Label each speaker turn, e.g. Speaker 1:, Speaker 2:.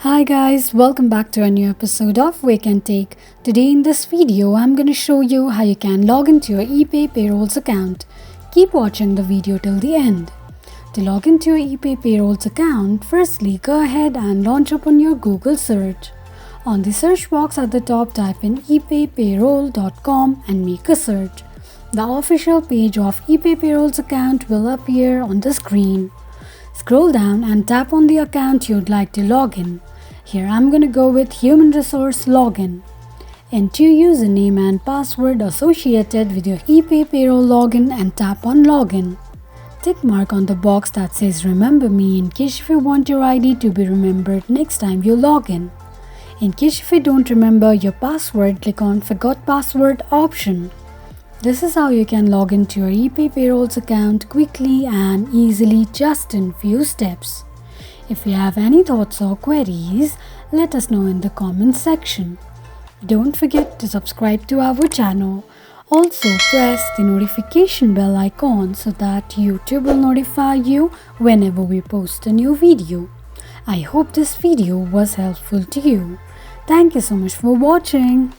Speaker 1: Hi guys, welcome back to a new episode of Wake&Tech. Today in this video, I'm going to show you how you can log into your Epay Payrolls account. Keep watching the video till the end. To log into your Epay Payrolls account, firstly go ahead and launch open your Google search. On the search box at the top, type in epaypayroll.com and make a search. The official page of Epay Payrolls account will appear on the screen. Scroll down and tap on the account you'd like to log in. Here I'm going to go with Human Resource Login. Enter your username and password associated with your Epay Payroll login and tap on Login. Tick mark on the box that says Remember Me in case if you want your ID to be remembered next time you log in. In case if you don't remember your password, click on Forgot Password option. This is how you can log into your Epay Payrolls account quickly and easily just in few steps. If you have any thoughts or queries, let us know in the comments section. Don't forget to subscribe to our channel. Also press the notification bell icon so that YouTube will notify you whenever we post a new video. I hope this video was helpful to you. Thank you so much for watching.